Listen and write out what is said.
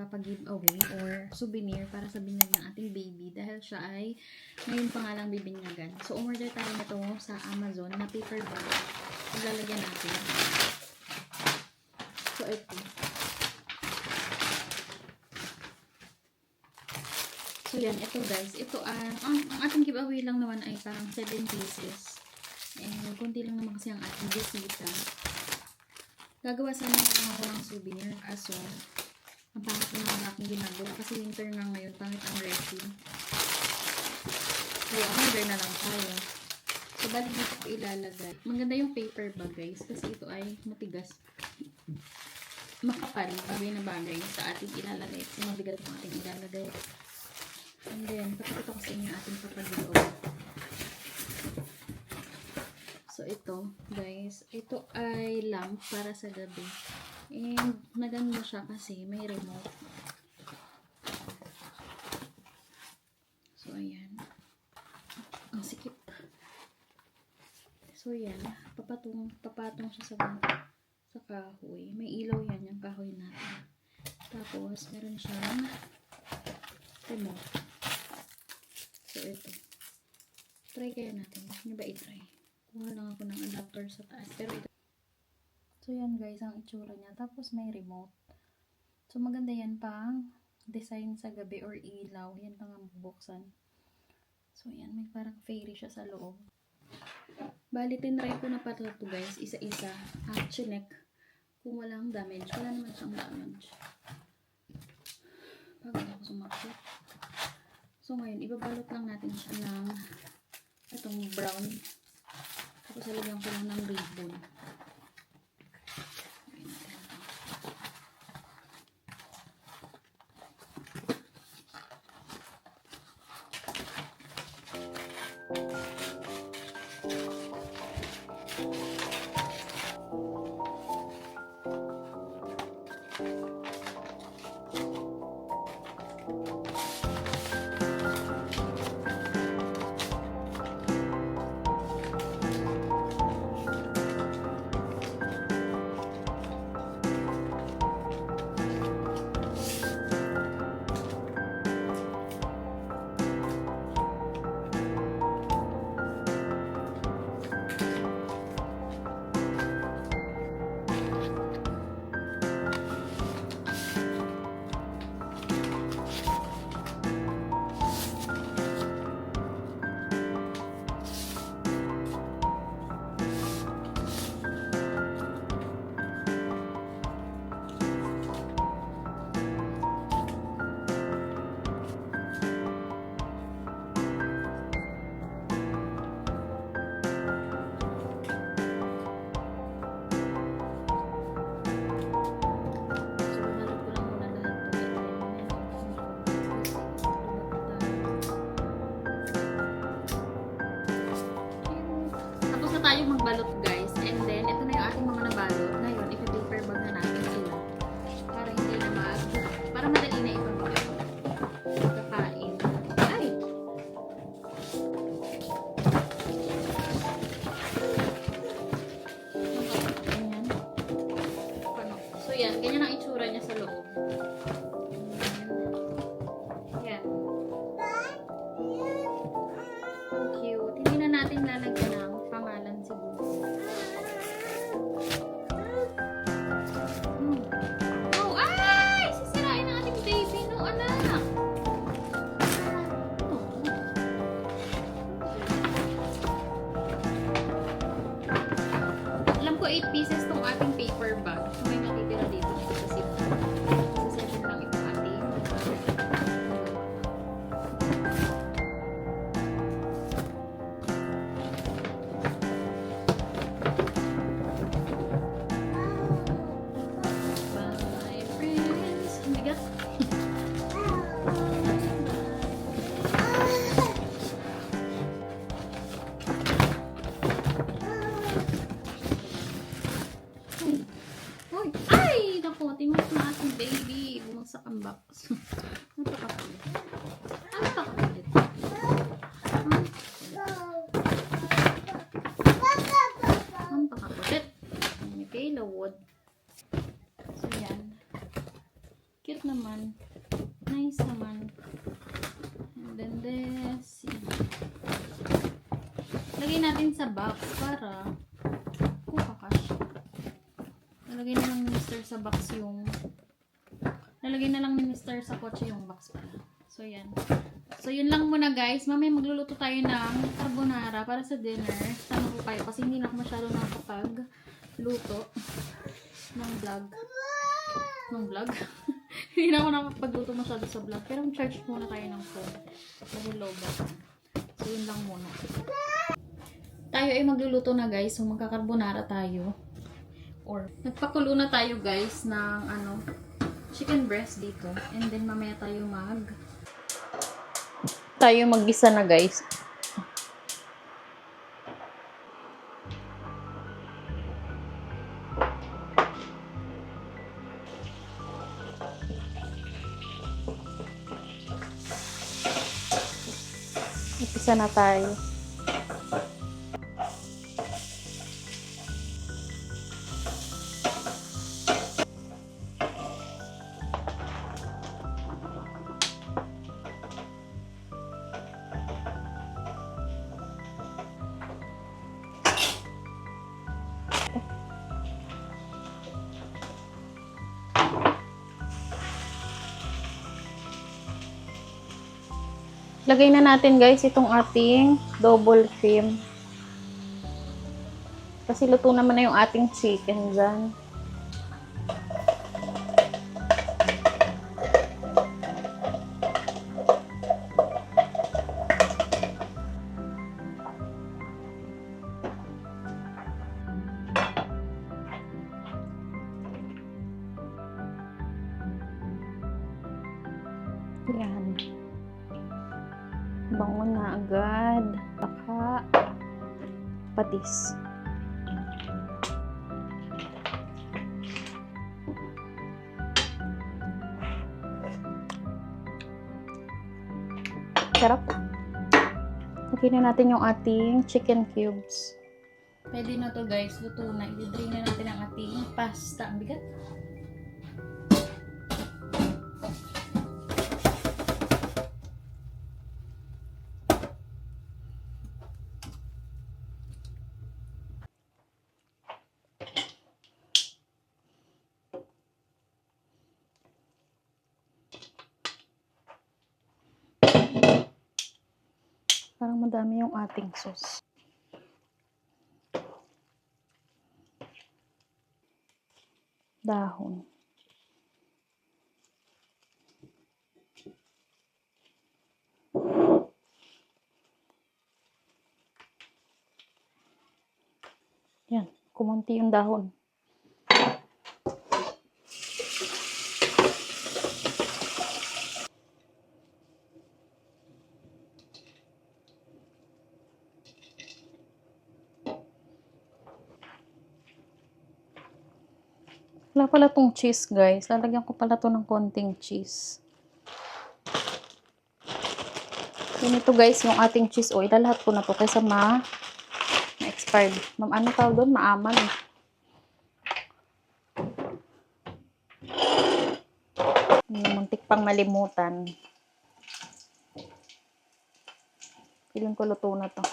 ipapag-giveaway or souvenir para sa binyag ng ating baby dahil siya ay ngayon pa nga lang bibinyagan. So, umorder tayo nito sa Amazon na paper bag. Ilalagyan natin. So, ito. So, yan. Ito guys. Ito ang ating giveaway lang naman ay parang 7 pieces. And kunti lang naman kasi ang ating bisita. Gagawa sana ako ng souvenir. Kaso, ang pangit na ang aking ginagawa. Kasi winter nga ngayon. Pangit ang resin. Kaya, order na lang tayo. So, balik dito ko ilalagay. Maganda yung paper bag guys. Kasi ito ay matigas. Makapal. Bagay na bagay sa ating ilalagay. Kasi mabigat ang ating ilalagay. And then, pakita ko sa inyo ating papag-giveaway. So, ito, guys. Ito ay lamp para sa gabi. And, maganda siya kasi may remote. So, ayan. Ang sikip. So, ayan. Papatong siya sa kahoy. May ilaw yan, yung kahoy natin. Tapos, meron siyang remote. So, ito. Try kaya natin. Hindi ba i-try? Kuha lang ako ng adapter sa taas. Pero ito. So, yan guys, ang itsura niya. Tapos, may remote. So, maganda yan pang design sa gabi or ilaw. Yan pang ang bubuksan. So, yan. May parang fairy siya sa loob. Bali, tinry ko na pala ito guys. Isa-isa. Chinek. Kung walang damage. Wala naman siyang damage. Pagod ako sumakit. So, ngayon, ibabalot lang natin siya ng itong brown. Tapos, alagyan ko lang ng ribbon. Tayo magbalot guys, and then ito na yung ating mga nabalot. Ngayon, ipa-paper bag na natin sila para hindi na para madali na ipag-balot. Kakain. Ay! Ganyan. So yan, ganyan ang itsura niya sa loob. Yan. Ang cute. Hindi na natin lalagyan ng pangalan siguro. Oh, ay! Sisirain ang ating baby. No, anak. Alam ko 8 pieces tong ating paper bag. So, may natitira dito sa zip. Sa 7 lang ito ating. Bumagsak ang box. Napakakulit. Napakakulit. Napakakulit. May Kayla wood. So, yan. Cute naman. Nice naman. And then this. Lagay natin sa box para kakash. Lalagay na lang ni Mr. sa box yung lalagay na lang ni Mr. sa kotse yung box pala. So, yan. So, yun lang muna guys. Mamaya magluluto tayo ng carbonara para sa dinner. Tanong ko kayo kasi hindi na ako masyado nakapag-luto ng vlog. Hindi na ako nakapagluto masyado sa vlog. Pero charge muna tayo ng phone. Dahil low battery. So, yun lang muna. Tayo ay magluluto na guys. So, magkakarbonara tayo. Or, nagpakulo na tayo guys ng chicken breast dito. And then, mamaya tayo maggisa na guys. Umpisa na tayo. Lagay na natin guys itong ating double cream. Kasi luto naman na yung ating chicken dyan. Yan. Bango na agad. Baka patis. Sarap. Lagyan na natin yung ating chicken cubes. Pwede na to guys. Luto na. I-drain na natin ang ating pasta. Ang bigat. Parang madami yung ating sauce. Dahon. Yan, kumunti yung dahon. Wala pala tong cheese guys. Lalagyan ko pala to ng konting cheese. Ganito guys yung ating cheese. O, ilalahat ko na to kaysa ma-expired. Ano tawag doon? Maamal eh. Muntik pang malimutan. Piling ko luto na to.